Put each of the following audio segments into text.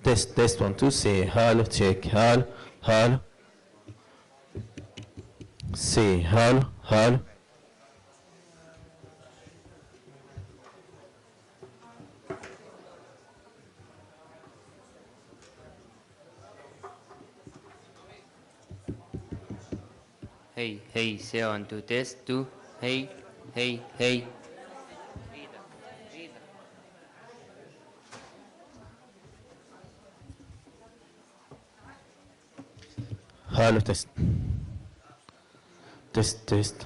Test 1 2 say hello, check hello, hello. Say hello, hello. Hey, say on to test 2. Hey. Hello, test. Test.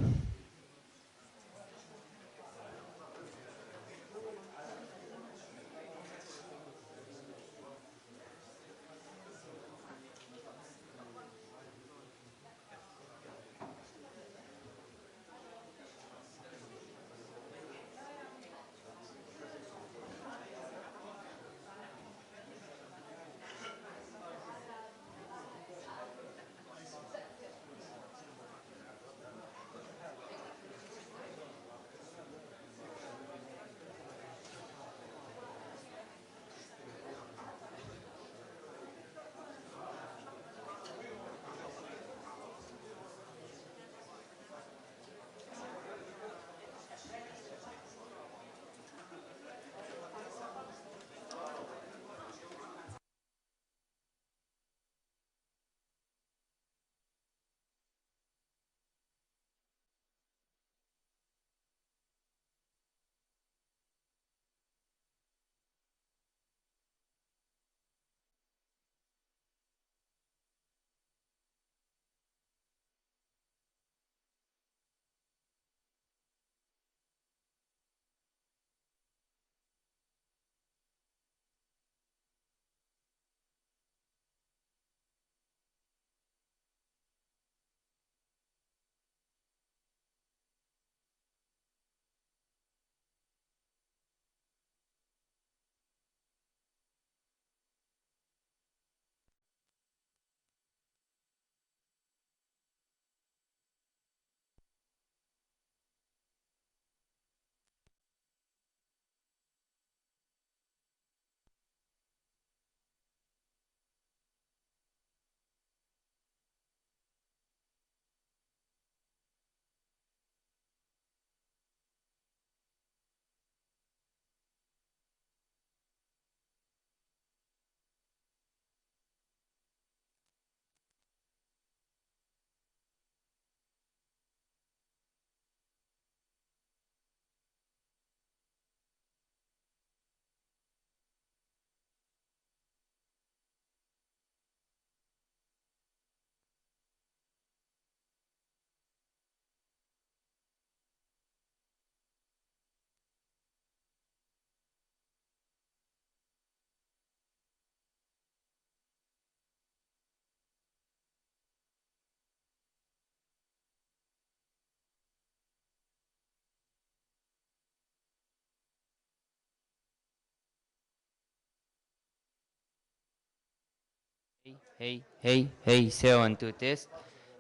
Hey, say on to test.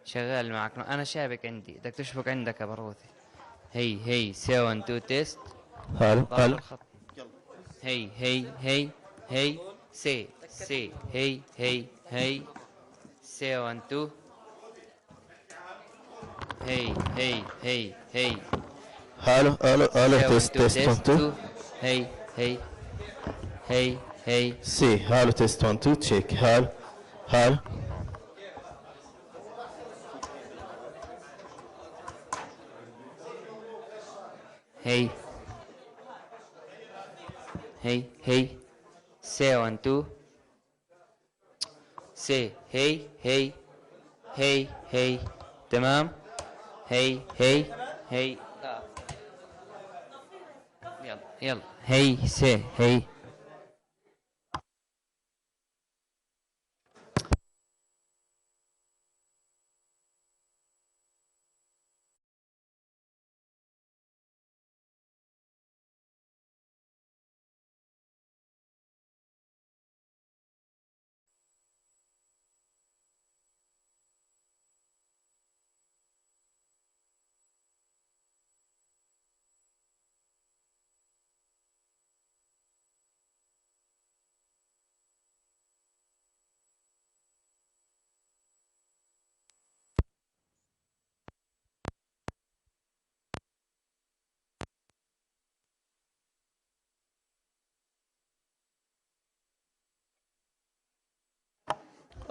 شغال معك. أنا شابك عندي. بدك تشبك عندك يا بروثي. Hey, say on to test. Hello, ضرب hello. الخط. Hey. Say. Hey. Say on to. Hey. Hello, Say on to test 1 test 2. 2. Hey. Say hello, test 1 2, check hello, hello. Hey. Say on to. Say hey. تمام. Hey. يلا. Hey, say hey.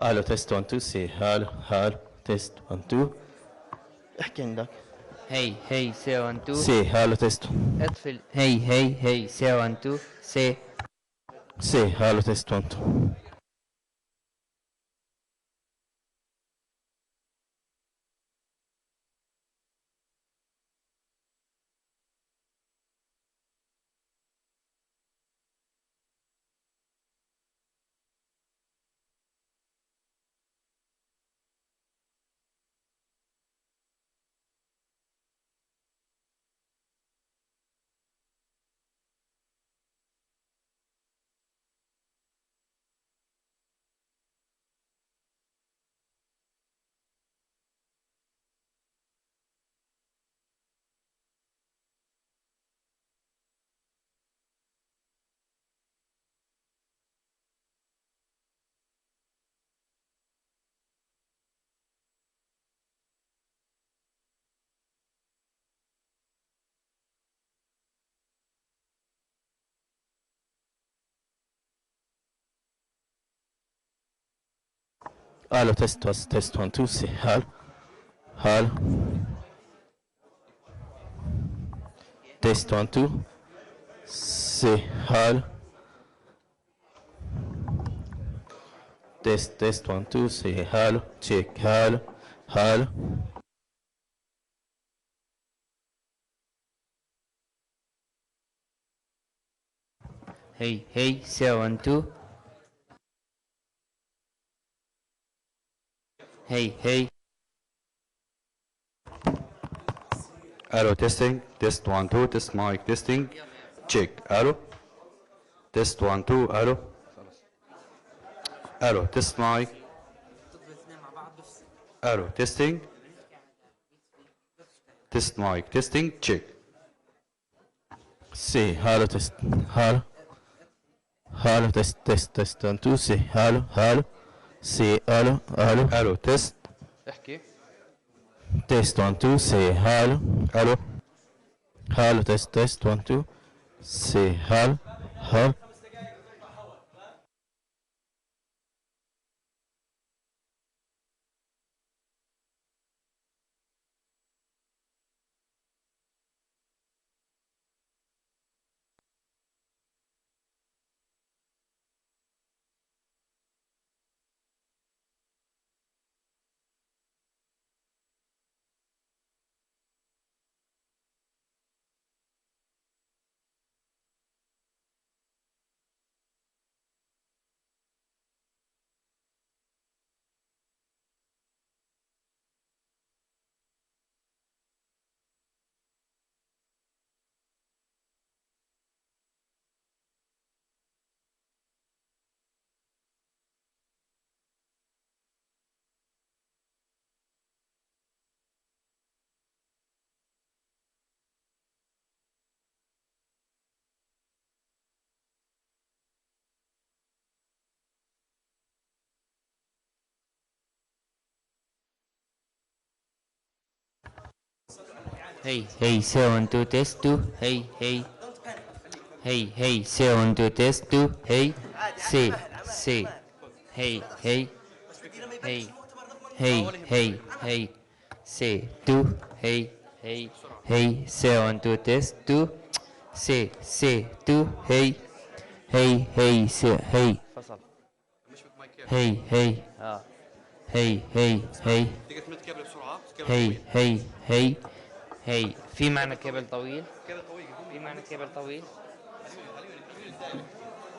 الو تيست 1 2 سي هالو هالو تيست 1 2 احكي عندك هي سي 1 2 سي هالو تيست اطفي هي سي 1 2 سي سي هالو تيست 1 2 الو تيست 1 2 سي هالو هالو تيست 1 2 سي هالو تيست 1 2 سي هالو تشيك هالو هالو هي سي 1 2 هي الو تيستينج تيست 1 2 تيست مايك تيستينج تشيك الو تيست 1 2 الو الو تيست مايك الو تيستينج تيست مايك تيستينج تشيك سي هالو تيست هالو هالو تيست 1 2 سي هالو هالو سي الو الو الو تيست احكي تيست 1 2 سي هالو الو هالو تيست 1 2 سي هالو هالو هي سي 1 2 تيست 2 هي سي 1 2 تيست 2 هي سي هي هي سي 2 هي سي 1 2 تيست 2 سي 2 هي سي فصل هي هي تقدر تمد كابل بسرعه هي في معنا كابل طويل في معنا كابل طويل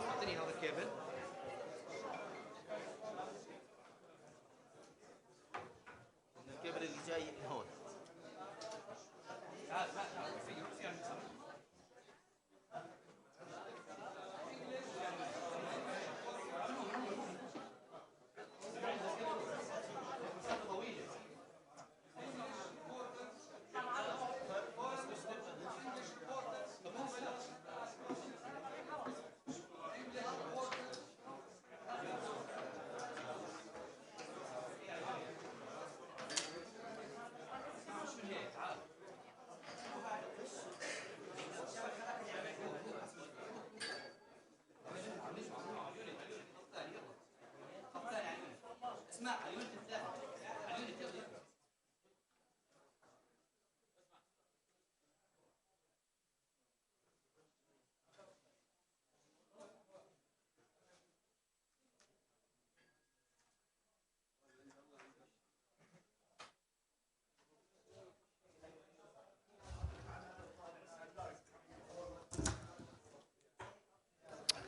اعطيني هذا الكابل الكابل اللي جاي هون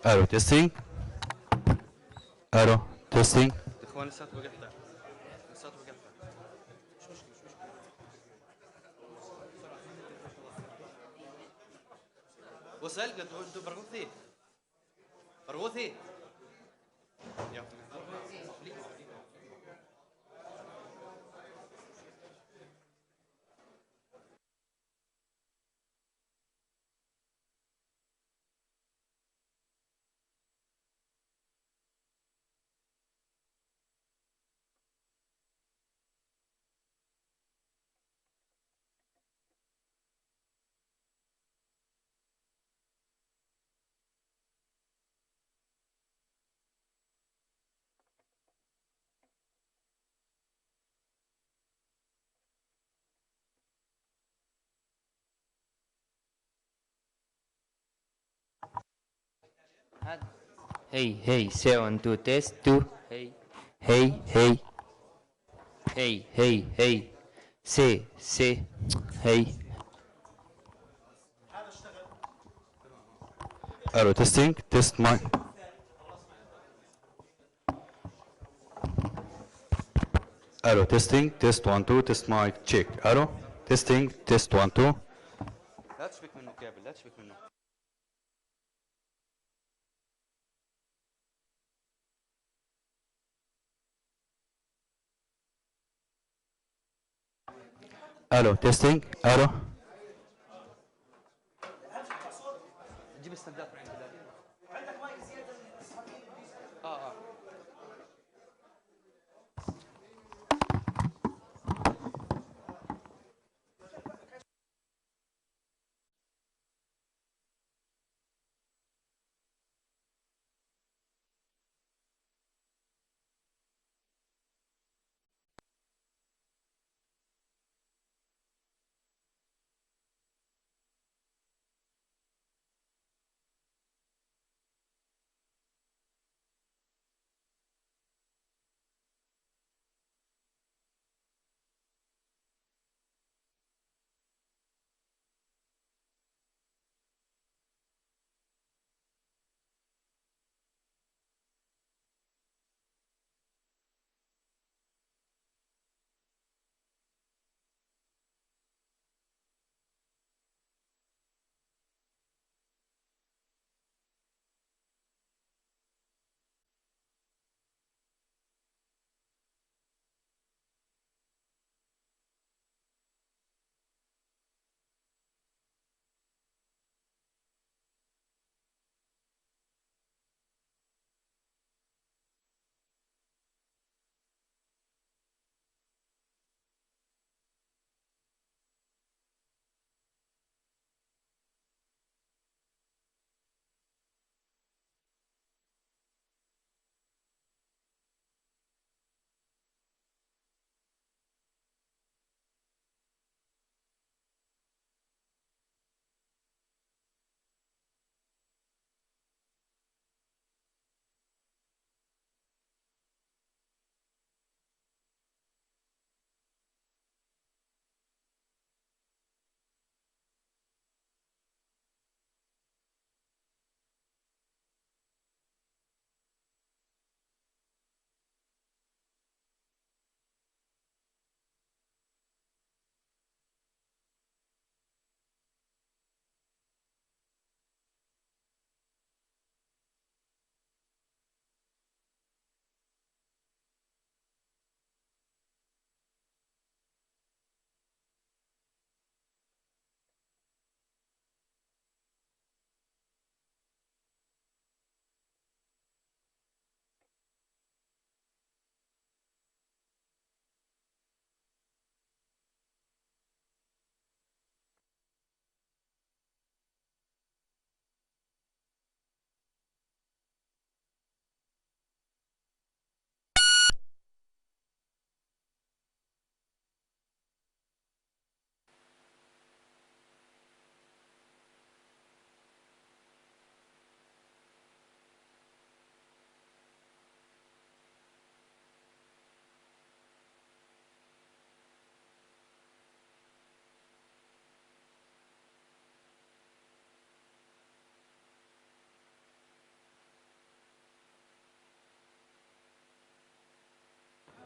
الو تيستينج. الو تيستينج. اخوان لساته بقطع، لساته بقطع. وصل برغوثي برغوثي. Hey, say 1 2 test 2. Hey. Hey. Say. Hey. الو تيستينج. تيست مايك. الو تيستينج. تيست 1 2 تيست مايك تشيك. الو تيستينج. تيست 1 2. لا تشبك منه كابل، لا تشبك منه. الو تيستينج. الو جيب السندات من عند عندك مايك زياده.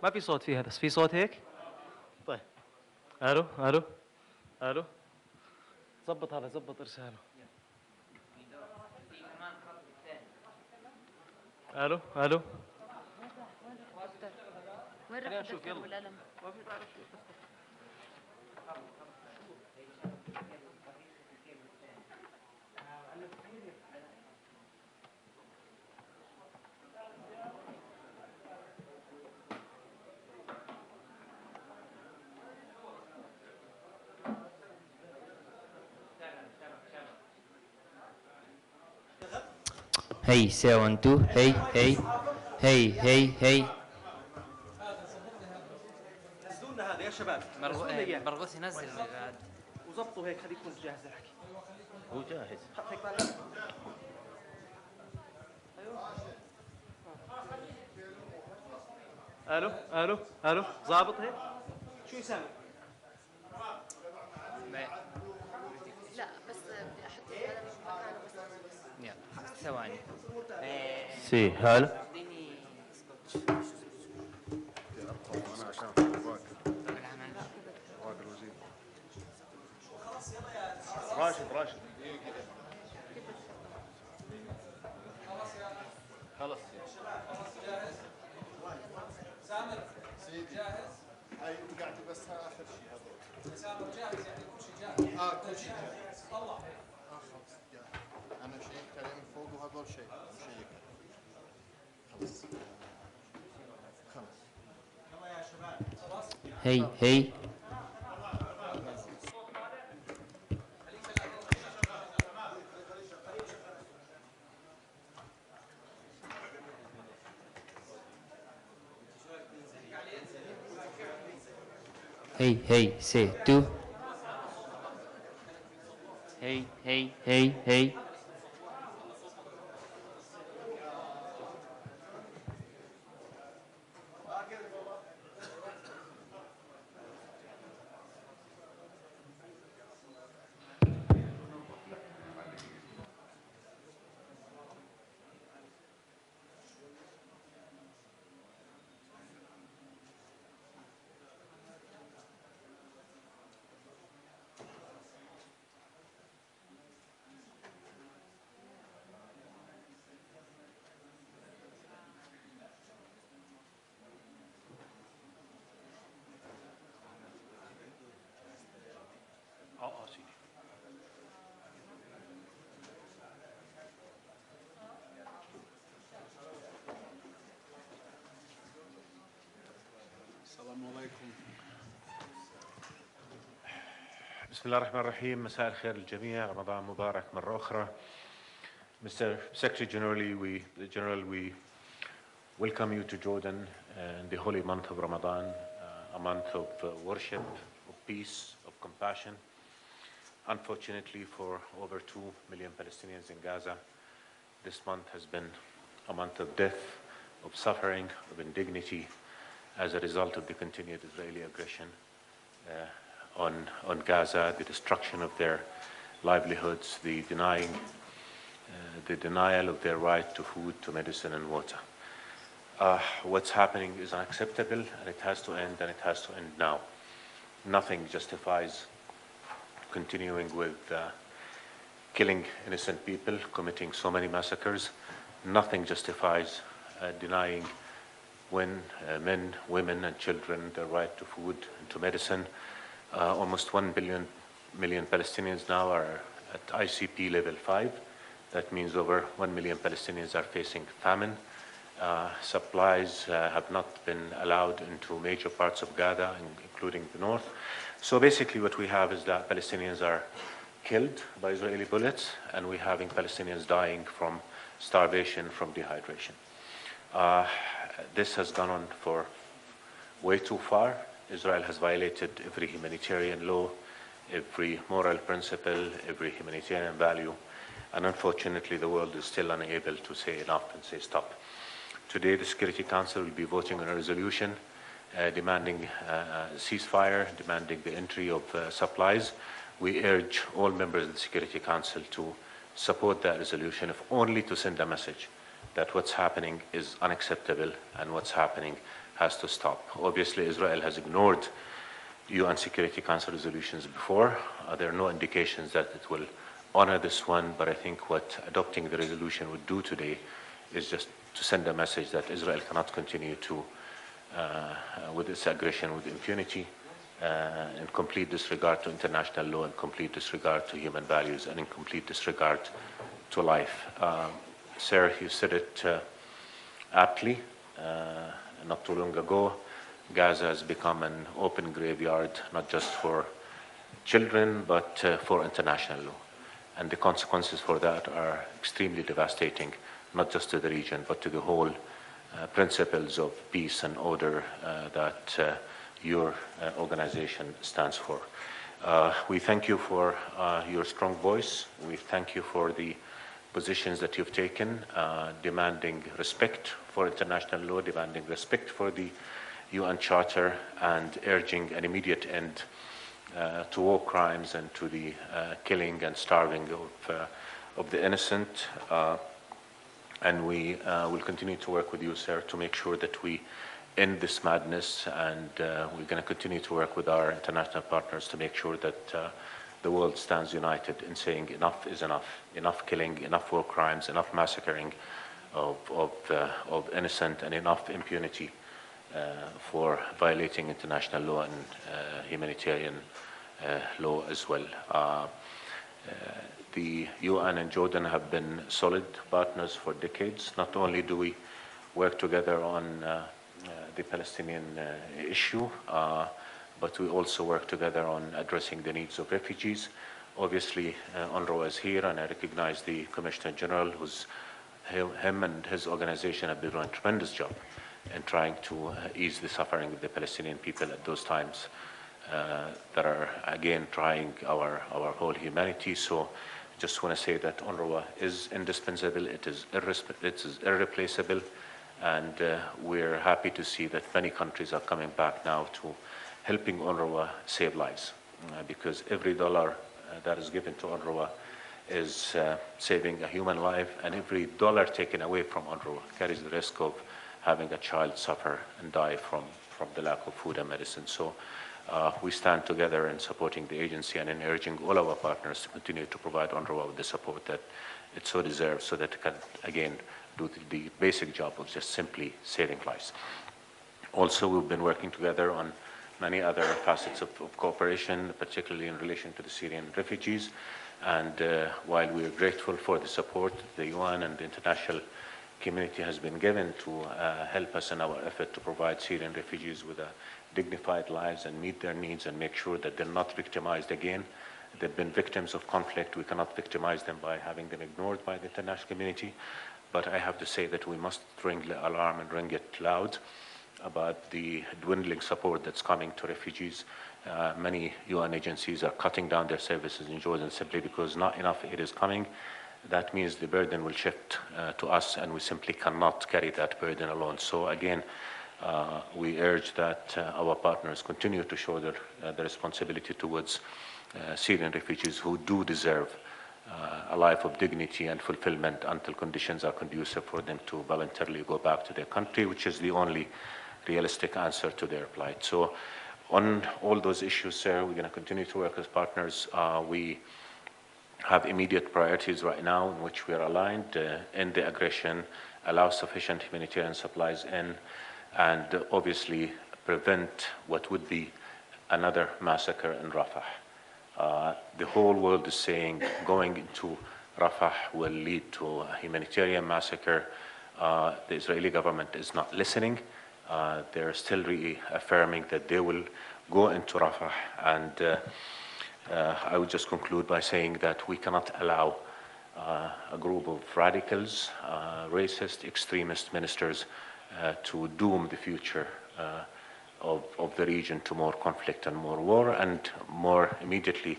ما في صوت فيها بس في صوت هيك. طيب الو الو الو ظبط هذا ظبط ارساله. الو الو وين راح نشوف يلا والقلم؟ هي سي 1 2 هي هي هي هي هي نزلوا لنا هذا يا شباب. برغوثي نزل بعد وظبطوا هيك خليه يكون جاهز للحكي. هو جاهز. حط هيك بالك. الو الو الو ظابط هيك؟ شو يساوي؟ لا بس بدي احط القلم مكانه بس. يلا ثواني. سي هالو. راشد خلص سامر جاهز؟ اي انت قاعد بس اخر شيء هذا. سامر جاهز يعني كل شيء جاهز؟ كل شيء جاهز. طلع خلص جاهز. انا شيكت عليه من فوق وهذول شيء مشيك. خلص خلص يلا يا شباب خلاص. هي هي هي سي 2 هي سيدي. السلام عليكم. بسم الله الرحمن الرحيم. مساء الخير للجميع. رمضان مبارك مرة أخرى. Mr. Secretary General, we welcome you to Jordan in the holy month of Ramadan, a month of worship, of peace, of compassion. Unfortunately, for over 2 million Palestinians in Gaza, this month has been a month of death, of suffering, of indignity as a result of the continued Israeli aggression on Gaza, the destruction of their livelihoods, the denial of their right to food, to medicine and water. What's happening is unacceptable, and it has to end, and it has to end now. Nothing justifies continuing with killing innocent people, committing so many massacres. Nothing justifies denying men, women and children their right to food and to medicine. Almost 1 million Palestinians now are at ICP level 5. That means over 1 million Palestinians are facing famine. Supplies have not been allowed into major parts of Gaza, including the north. So basically what we have is that Palestinians are killed by Israeli bullets, and we're having Palestinians dying from starvation, from dehydration. This has gone on for way too far. Israel has violated every humanitarian law, every moral principle, every humanitarian value, and unfortunately the world is still unable to say enough and say stop. Today the Security Council will be voting on a resolution demanding a ceasefire, demanding the entry of supplies. We urge all members of the Security Council to support that resolution, if only to send a message that what's happening is unacceptable and what's happening has to stop. Obviously, Israel has ignored UN Security Council resolutions before. There are no indications that it will honor this one, but I think what adopting the resolution would do today is just to send a message that Israel cannot continue to, with its aggression with impunity, in complete disregard to international law, in complete disregard to human values, and in complete disregard to life. Sir, you said it aptly. Not too long ago, Gaza has become an open graveyard, not just for children, but for international law. And the consequences for that are extremely devastating, not just to the region, but to the whole principles of peace and order that your organization stands for. We thank you for your strong voice. We thank you for the positions that you've taken, demanding respect for international law, demanding respect for the UN Charter, and urging an immediate end to war crimes and to the killing and starving of the innocent. And we will continue to work with you, sir, to make sure that we end this madness, and we're going to continue to work with our international partners to make sure that the world stands united in saying enough is enough. Enough killing, enough war crimes, enough massacring of innocent, and enough impunity for violating international law and humanitarian law as well. The UN and Jordan have been solid partners for decades. Not only do we work together on the Palestinian issue, but we also work together on addressing the needs of refugees. Obviously, UNRWA is here, and I recognize the Commissioner General, him and his organization have been doing a tremendous job in trying to ease the suffering of the Palestinian people at those times that are, again, trying our whole humanity. So just want to say that UNRWA is indispensable, it is irreplaceable, and we're happy to see that many countries are coming back now to helping UNRWA save lives, because every dollar that is given to UNRWA is saving a human life, and every dollar taken away from UNRWA carries the risk of having a child suffer and die from the lack of food and medicine. So we stand together in supporting the agency and in urging all our partners to continue to provide UNRWA with the support that it so deserves, so that it can, again, do the basic job of just simply saving lives. Also, we've been working together on many other facets of cooperation, particularly in relation to the Syrian refugees. And while we are grateful for the support the UN and the international community has been given to help us in our effort to provide Syrian refugees with dignified lives and meet their needs and make sure that they're not victimized again. They've been victims of conflict. We cannot victimize them by having them ignored by the international community. But I have to say that we must ring the alarm and ring it loud about the dwindling support that's coming to refugees. Many UN agencies are cutting down their services in Jordan simply because not enough aid is coming. That means the burden will shift to us, and we simply cannot carry that burden alone. So again, we urge that our partners continue to show their responsibility towards Syrian refugees who do deserve a life of dignity and fulfillment until conditions are conducive for them to voluntarily go back to their country, which is the only realistic answer to their plight. So on all those issues, sir, we're going to continue to work as partners. We have immediate priorities right now in which we are aligned: end the aggression, allow sufficient humanitarian supplies in, and obviously prevent what would be another massacre in Rafah. The whole world is saying going into Rafah will lead to a humanitarian massacre. The Israeli government is not listening. They're still reaffirming that they will go into Rafah. And I would just conclude by saying that we cannot allow a group of radicals, racist, extremist ministers to doom the future of the region to more conflict and more war, and more immediately,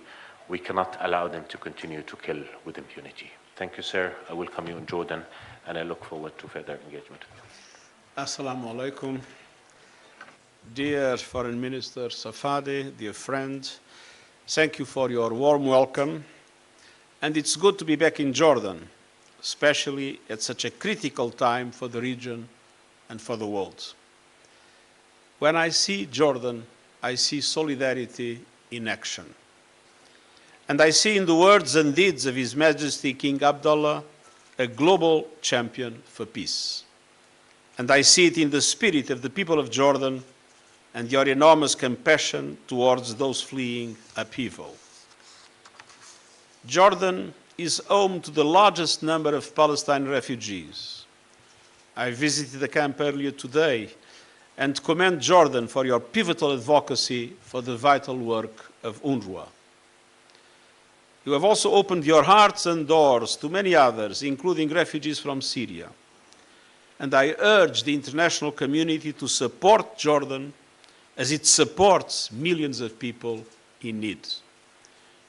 we cannot allow them to continue to kill with impunity. Thank you, sir. I welcome you in Jordan, and I look forward to further engagement. Assalamu alaikum. Dear Foreign Minister Safadi, dear friends, thank you for your warm welcome. And it's good to be back in Jordan, especially at such a critical time for the region and for the world. When I see Jordan, I see solidarity in action. And I see in the words and deeds of His Majesty King Abdullah a global champion for peace. And I see it in the spirit of the people of Jordan and your enormous compassion towards those fleeing upheaval. Jordan is home to the largest number of Palestinian refugees. I visited the camp earlier today and commend Jordan for your pivotal advocacy for the vital work of UNRWA. You have also opened your hearts and doors to many others, including refugees from Syria. And I urge the international community to support Jordan as it supports millions of people in need.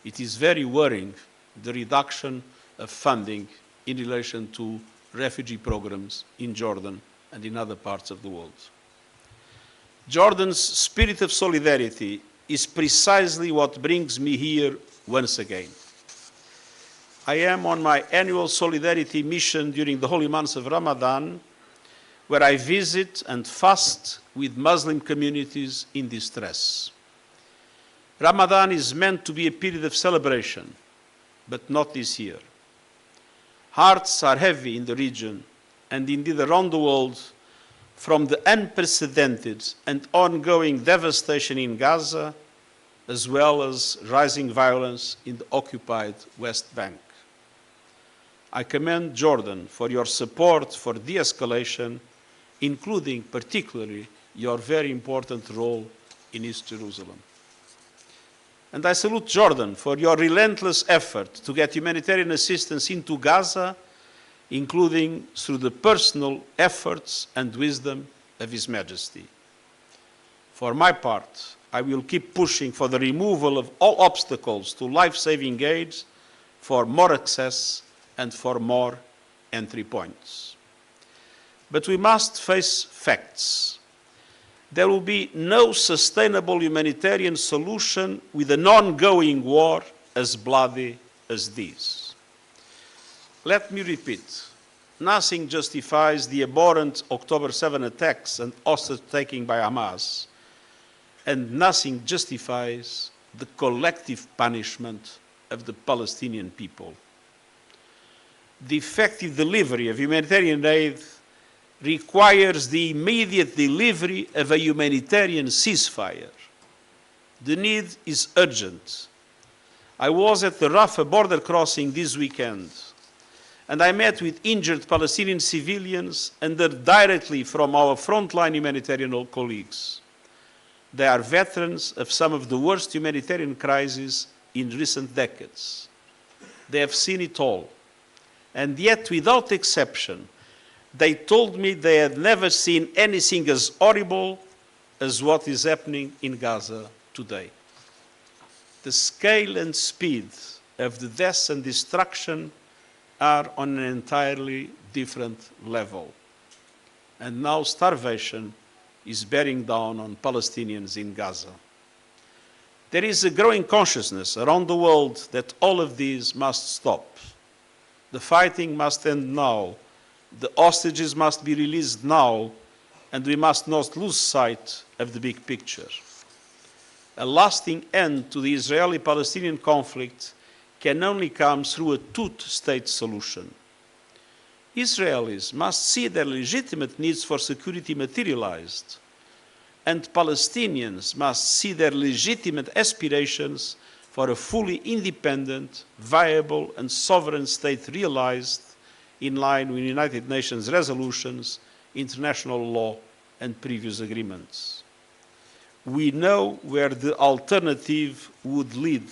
It is very worrying, the reduction of funding in relation to refugee programs in Jordan and in other parts of the world. Jordan's spirit of solidarity is precisely what brings me here once again. I am on my annual solidarity mission during the holy months of Ramadan, where I visit and fast with Muslim communities in distress. Ramadan is meant to be a period of celebration, but not this year. Hearts are heavy in the region and indeed around the world from the unprecedented and ongoing devastation in Gaza, as well as rising violence in the occupied West Bank. I commend Jordan for your support for de-escalation, including particularly your very important role in East Jerusalem. And I salute Jordan for your relentless effort to get humanitarian assistance into Gaza, including through the personal efforts and wisdom of His Majesty. For my part, I will keep pushing for the removal of all obstacles to life-saving aid, for more access and for more entry points. But we must face facts. There will be no sustainable humanitarian solution with an ongoing war as bloody as this. Let me repeat, nothing justifies the abhorrent October 7 attacks and hostage-taking by Hamas, and nothing justifies the collective punishment of the Palestinian people. The effective delivery of humanitarian aid requires the immediate delivery of a humanitarian ceasefire. The need is urgent. I was at the Rafah border crossing this weekend, and I met with injured Palestinian civilians and heard directly from our frontline humanitarian colleagues. They are veterans of some of the worst humanitarian crises in recent decades. They have seen it all, and yet, without exception, they told me they had never seen anything as horrible as what is happening in Gaza today. The scale and speed of the deaths and destruction are on an entirely different level. And now starvation is bearing down on Palestinians in Gaza. There is a growing consciousness around the world that all of this must stop. The fighting must end now. The hostages must be released now, and we must not lose sight of the big picture. A lasting end to the Israeli-Palestinian conflict can only come through a two-state solution. Israelis must see their legitimate needs for security materialized, and Palestinians must see their legitimate aspirations for a fully independent, viable, and sovereign state realized in line with United Nations resolutions, international law, and previous agreements. We know where the alternative would lead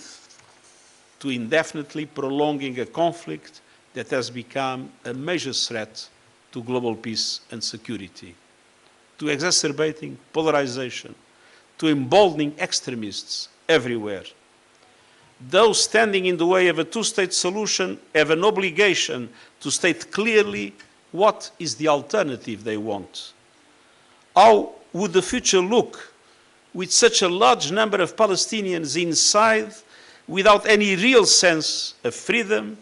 to indefinitely prolonging a conflict that has become a major threat to global peace and security, to exacerbating polarization, to emboldening extremists everywhere. Those standing in the way of a two-state solution have an obligation to state clearly what is the alternative they want. How would the future look with such a large number of Palestinians inside without any real sense of freedom,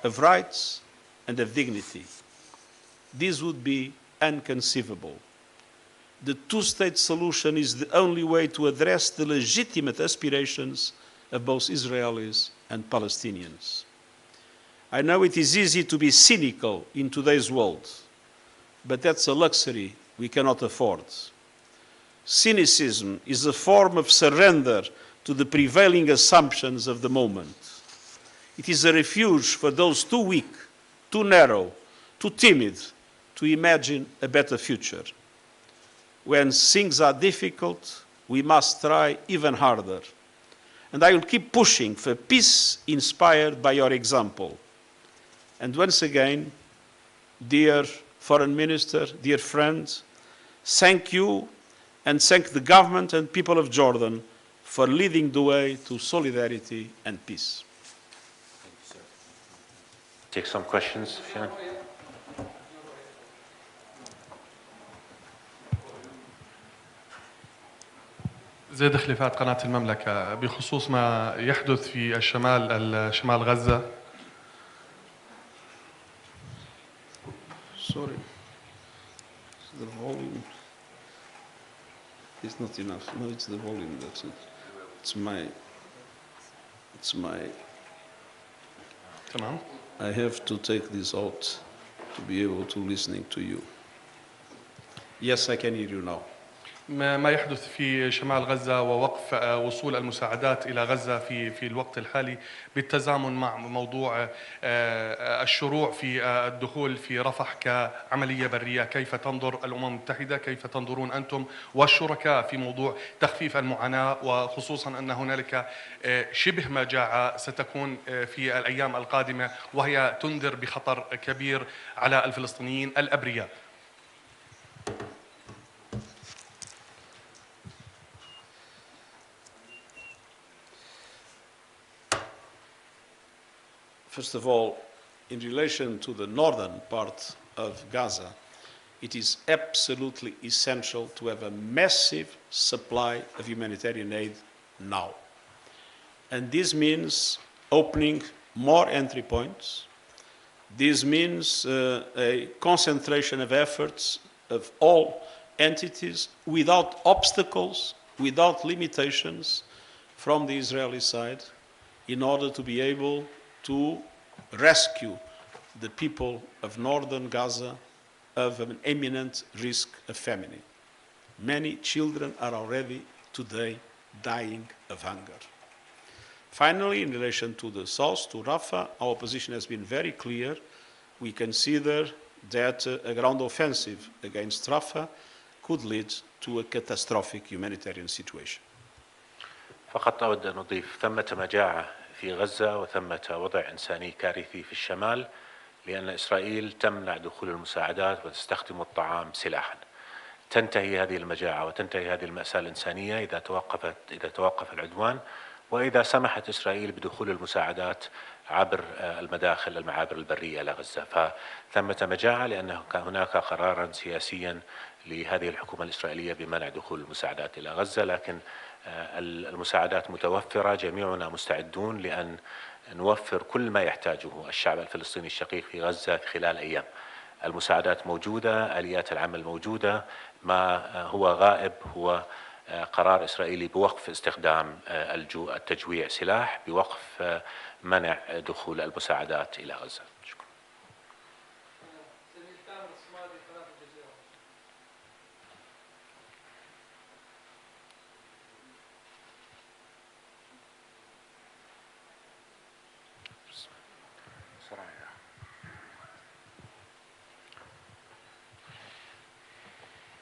of rights, and of dignity? This would be inconceivable. the two-state solution is the only way to address the legitimate aspirations of both Israelis and Palestinians. I know it is easy to be cynical in today's world, but that's a luxury we cannot afford. Cynicism is a form of surrender to the prevailing assumptions of the moment. It is a refuge for those too weak, too narrow, too timid to imagine a better future. When things are difficult, we must try even harder. And I will keep pushing for peace inspired by your example. And once again, dear Foreign Minister, dear friends, thank you and thank the government and people of Jordan for leading the way to solidarity and peace. Take some questions, Fiona. زيد خليفات قناة المملكة بخصوص ما يحدث في شمال غزة. Sorry, the volume is not enough. No, it's the volume. That's it. It's my. تمام. I have to take this out to be able to listening to you. Yes, I can hear you now. ما يحدث في شمال غزة ووقف وصول المساعدات إلى غزة في الوقت الحالي بالتزامن مع موضوع الشروع في الدخول في رفح كعملية برية. كيف تنظر الأمم المتحدة؟ كيف تنظرون أنتم والشركاء في موضوع تخفيف المعاناة، وخصوصا أن هنالك شبه مجاعة ستكون في الأيام القادمة وهي تنذر بخطر كبير على الفلسطينيين الأبرياء؟ First of all, in relation to the northern part of Gaza, it is absolutely essential to have a massive supply of humanitarian aid now. And this means opening more entry points. This means a concentration of efforts of all entities without obstacles, without limitations from the Israeli side, in order to be able to rescue the people of northern Gaza of an imminent risk of famine. Many children are already today dying of hunger. Finally, in relation to the south, to Rafah, our position has been very clear. We consider that a ground offensive against Rafah could lead to a catastrophic humanitarian situation. فقط أود أن أضيف ثمة مجاعة في غزة وثمة وضع إنساني كارثي في الشمال، لأن إسرائيل تمنع دخول المساعدات وتستخدم الطعام سلاحا. تنتهي هذه المجاعة وتنتهي هذه المأساة الإنسانية إذا توقف العدوان، وإذا سمحت إسرائيل بدخول المساعدات عبر المعابر البرية إلى غزة. فثمة مجاعة لأن كان هناك قرارا سياسيا لهذه الحكومة الإسرائيلية بمنع دخول المساعدات إلى غزة، لكن المساعدات متوفرة. جميعنا مستعدون لأن نوفر كل ما يحتاجه الشعب الفلسطيني الشقيق في غزة في خلال أيام. المساعدات موجودة، آليات العمل موجودة. ما هو غائب هو قرار إسرائيلي بوقف استخدام التجويع سلاح، بوقف منع دخول المساعدات إلى غزة. شكرا.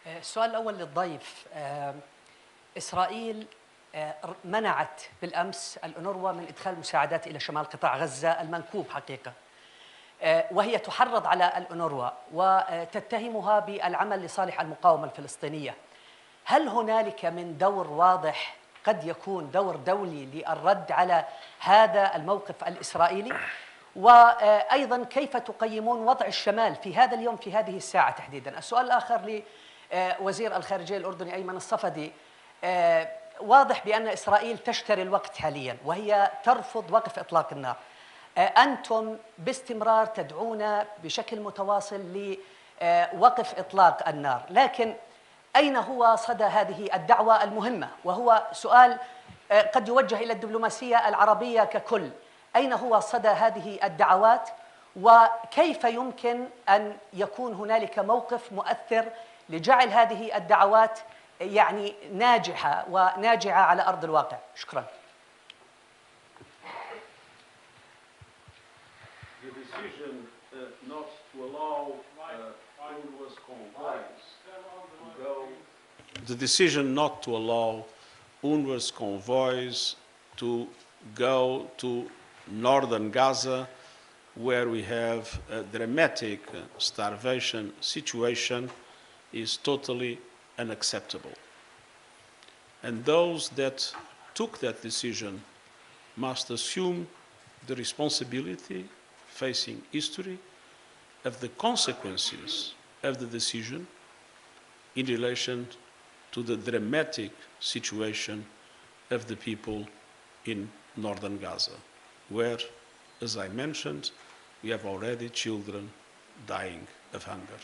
السؤال الأول للضيف. إسرائيل منعت بالأمس الأونروا من إدخال مساعدات إلى شمال قطاع غزة المنكوب حقيقة، وهي تحرض على الأونروا وتتهمها بالعمل لصالح المقاومة الفلسطينية. هل هنالك من دور واضح قد يكون دور دولي للرد على هذا الموقف الإسرائيلي؟ وأيضا كيف تقيمون وضع الشمال في هذا اليوم في هذه الساعة تحديدا؟ السؤال الآخر لوزير الخارجية الأردني أيمن الصفدي. واضح بأن إسرائيل تشتري الوقت حاليا وهي ترفض وقف إطلاق النار. أنتم باستمرار تدعون بشكل متواصل لوقف إطلاق النار، لكن أين هو صدى هذه الدعوة المهمة؟ وهو سؤال قد يوجه إلى الدبلوماسية العربية ككل. أين هو صدى هذه الدعوات؟ وكيف يمكن أن يكون هنالك موقف مؤثر لجعل هذه الدعوات يعني ناجحة وناجعة على أرض الواقع؟ شكرا. The decision not to allow UNRWA's convoys to go to northern Gaza, where we have a dramatic starvation situation, is totally unacceptable. And those that took that decision must assume the responsibility, facing history, of the consequences of the decision in relation to the dramatic situation of the people in northern Gaza, where, as I mentioned, we have already children dying of hunger.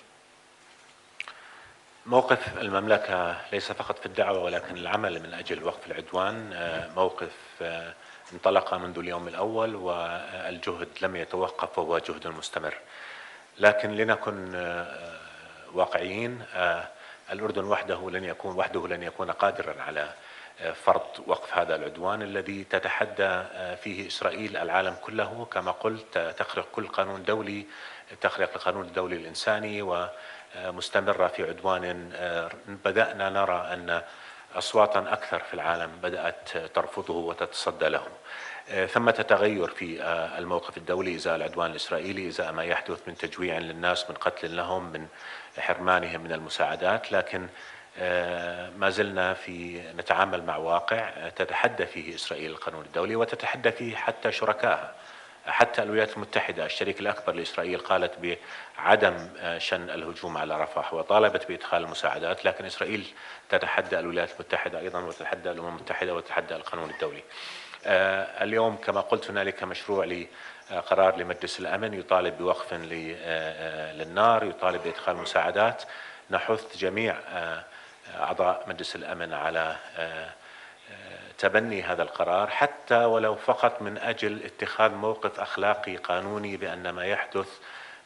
موقف المملكة ليس فقط في الدعوة ولكن العمل من أجل وقف العدوان موقف انطلق منذ اليوم الأول، والجهد لم يتوقف وهو جهد مستمر. لكن لنكن واقعيين، الأردن وحده لن يكون قادرا على فرض وقف هذا العدوان الذي تتحدى فيه إسرائيل العالم كله. كما قلت، تخرق كل قانون دولي، تخرق القانون الدولي الإنساني، ومستمرة في عدوان بدأنا نرى أن أصواتا أكثر في العالم بدأت ترفضه وتتصدى له. ثمة تغير في الموقف الدولي إزاء العدوان الإسرائيلي، إزاء ما يحدث من تجويع للناس، من قتل لهم، من حرمانهم من المساعدات. لكن ما زلنا نتعامل مع واقع تتحدى فيه إسرائيل القانون الدولي، وتتحدى فيه حتى شركائها. حتى الولايات المتحدة الشريك الأكبر لإسرائيل قالت بعدم شن الهجوم على رفح وطالبت بإدخال المساعدات، لكن إسرائيل تتحدى الولايات المتحدة أيضا، وتتحدى الأمم المتحدة، وتتحدى القانون الدولي. اليوم كما قلت هنالك مشروع لقرار لمجلس الأمن يطالب بوقف للنار، يطالب بإدخال مساعدات. نحث جميع أعضاء مجلس الأمن على تبني هذا القرار، حتى ولو فقط من أجل اتخاذ موقف أخلاقي قانوني بأن ما يحدث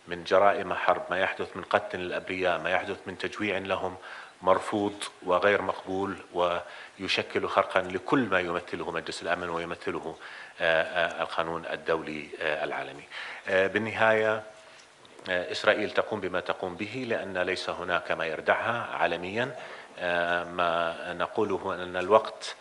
من جرائم حرب، ما يحدث من قتل الأبرياء، ما يحدث من تجويع لهم، مرفوض وغير مقبول، ويشكل خرقا لكل ما يمثله مجلس الأمن ويمثله القانون الدولي العالمي. بالنهاية إسرائيل تقوم بما تقوم به لأن ليس هناك ما يردعها عالميا. ما نقوله أن الوقت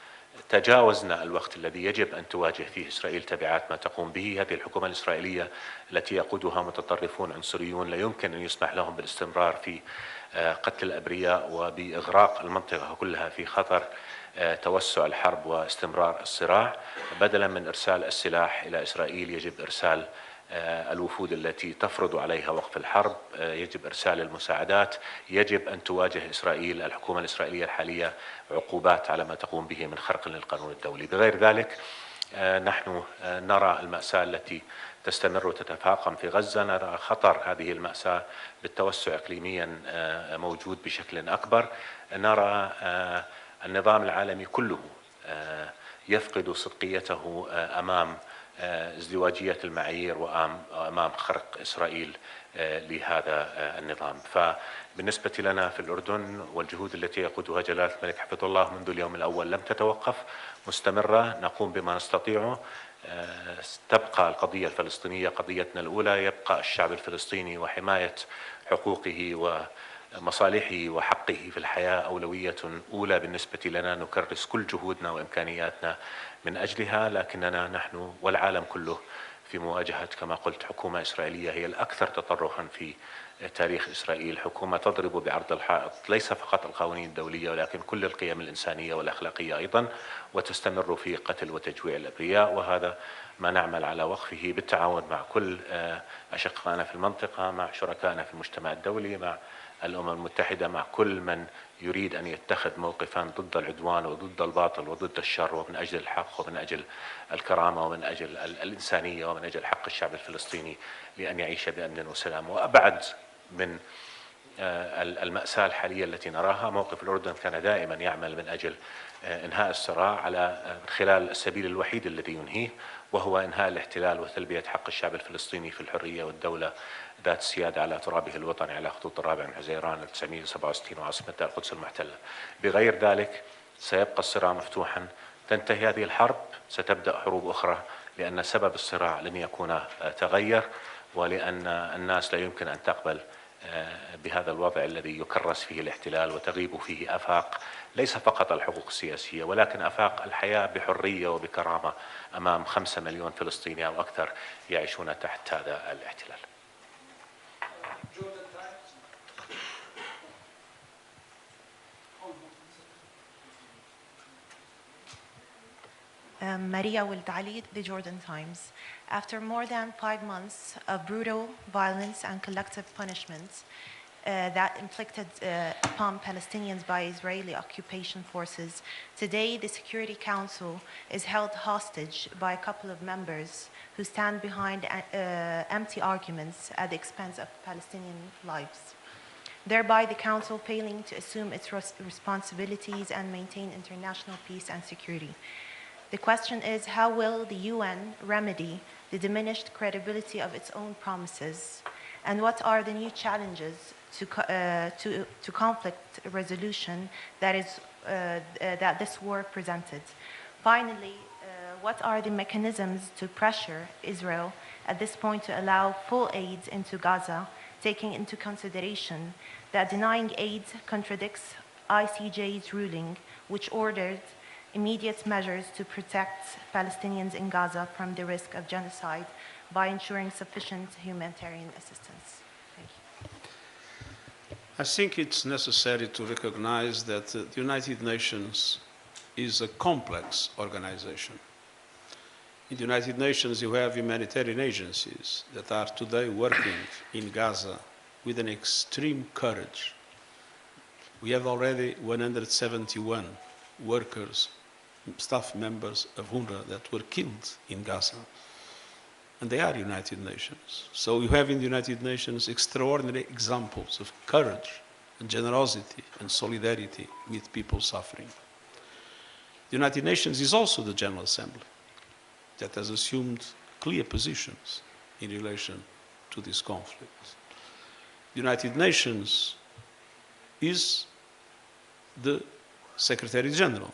تجاوزنا الوقت الذي يجب أن تواجه فيه إسرائيل تبعات ما تقوم به. هذه الحكومة الإسرائيلية التي يقودها متطرفون عنصريون لا يمكن أن يسمح لهم بالاستمرار في قتل الأبرياء وبإغراق المنطقة كلها في خطر توسع الحرب واستمرار الصراع. بدلا من إرسال السلاح إلى إسرائيل يجب إرسال الوفود التي تفرض عليها وقف الحرب، يجب إرسال المساعدات، يجب أن تواجه إسرائيل الحكومة الإسرائيلية الحالية عقوبات على ما تقوم به من خرق للقانون الدولي. بغير ذلك نحن نرى المأساة التي تستمر وتتفاقم في غزة، نرى خطر هذه المأساة بالتوسع إقليميا موجود بشكل أكبر، نرى النظام العالمي كله يفقد صدقيته أمام ازدواجية المعايير وأمام خرق إسرائيل لهذا النظام. فبالنسبة لنا في الأردن والجهود التي يقودها جلالة الملك حفظه الله منذ اليوم الأول لم تتوقف، مستمرة، نقوم بما نستطيعه. تبقى القضية الفلسطينية قضيتنا الأولى، يبقى الشعب الفلسطيني وحماية حقوقه ومصالحه وحقه في الحياة أولوية أولى بالنسبة لنا، نكرس كل جهودنا وإمكانياتنا من أجلها. لكننا نحن والعالم كله في مواجهة كما قلت حكومة إسرائيلية هي الأكثر تطرفا في تاريخ إسرائيل، حكومة تضرب بعرض الحائط ليس فقط القوانين الدولية ولكن كل القيم الإنسانية والأخلاقية أيضا، وتستمر في قتل وتجويع الأبرياء. وهذا ما نعمل على وقفه بالتعاون مع كل أشقائنا في المنطقة، مع شركائنا في المجتمع الدولي، مع الأمم المتحدة، مع كل من يريد أن يتخذ موقفا ضد العدوان وضد الباطل وضد الشر ومن أجل الحق ومن أجل الكرامة ومن أجل الإنسانية ومن أجل حق الشعب الفلسطيني لأن يعيش بأمن وسلام. وأبعد من المأساة الحالية التي نراها. موقف الأردن كان دائما يعمل من أجل إنهاء الصراع من خلال السبيل الوحيد الذي ينهيه، وهو إنهاء الاحتلال وتلبية حق الشعب الفلسطيني في الحرية والدولة ذات السيادة على ترابه الوطني على خطوط الرابع من حزيران 1967 وعاصمة القدس المحتلة. بغير ذلك سيبقى الصراع مفتوحا. تنتهي هذه الحرب، ستبدأ حروب أخرى، لأن سبب الصراع لن يكون تغير، ولأن الناس لا يمكن أن تقبل بهذا الوضع الذي يكرس فيه الاحتلال وتغيب فيه آفاق ليس فقط الحقوق السياسية، ولكن آفاق الحياة بحرية وبكرامة أمام 5 مليون فلسطيني أو أكثر يعيشون تحت هذا الاحتلال. Maria Wild Ali, The Jordan Times. After more than 5 months of brutal violence and collective punishments that inflicted upon Palestinians by Israeli occupation forces, today the Security Council is held hostage by a couple of members who stand behind empty arguments at the expense of Palestinian lives, thereby the Council failing to assume its responsibilities and maintain international peace and security. The question is, how will the UN remedy the diminished credibility of its own promises? And what are the new challenges to conflict resolution that this war presented? Finally, what are the mechanisms to pressure Israel at this point to allow full aid into Gaza, taking into consideration that denying aid contradicts ICJ's ruling, which ordered immediate measures to protect Palestinians in Gaza from the risk of genocide by ensuring sufficient humanitarian assistance? Thank you. I think it's necessary to recognize that the United Nations is a complex organization. In the United Nations, you have humanitarian agencies that are today working in Gaza with an extreme courage. We have already 171 workers, staff members of UNRWA that were killed in Gaza. And they are United Nations. So you have in the United Nations extraordinary examples of courage and generosity and solidarity with people suffering. The United Nations is also the General Assembly that has assumed clear positions in relation to this conflict. The United Nations is the Secretary General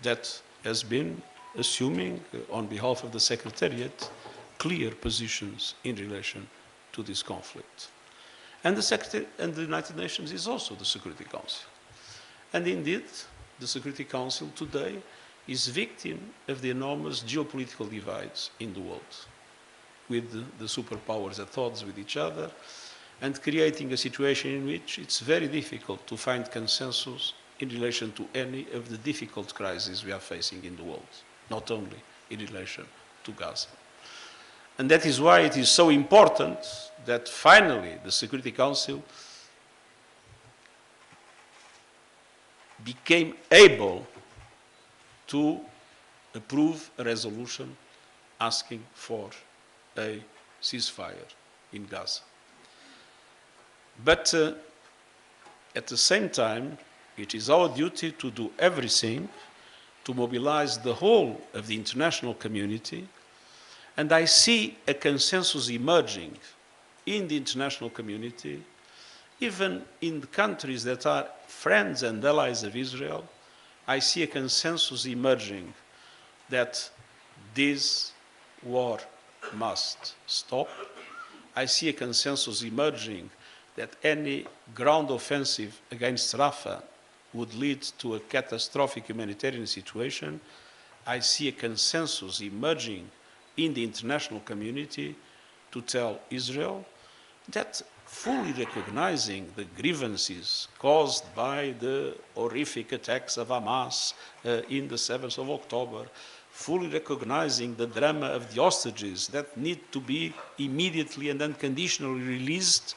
that has been assuming, on behalf of the Secretariat, clear positions in relation to this conflict. And the United Nations is also the Security Council. And indeed, the Security Council today is victim of the enormous geopolitical divides in the world, with the superpowers at odds with each other, and creating a situation in which it's very difficult to find consensus in relation to any of the difficult crises we are facing in the world, not only in relation to Gaza. And that is why it is so important that finally the Security Council became able to approve a resolution asking for a ceasefire in Gaza. But at the same time, it is our duty to do everything to mobilize the whole of the international community, and I see a consensus emerging in the international community, even in the countries that are friends and allies of Israel. I see a consensus emerging that this war must stop. I see a consensus emerging that any ground offensive against Rafah would lead to a catastrophic humanitarian situation. I see a consensus emerging in the international community to tell Israel that, fully recognizing the grievances caused by the horrific attacks of Hamas in the 7th of October, fully recognizing the drama of the hostages that need to be immediately and unconditionally released,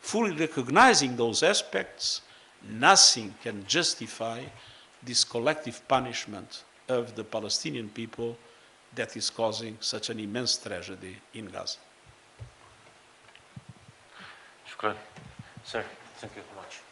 fully recognizing those aspects, nothing can justify this collective punishment of the Palestinian people that is causing such an immense tragedy in Gaza. شكرا. Sir, thank you very much.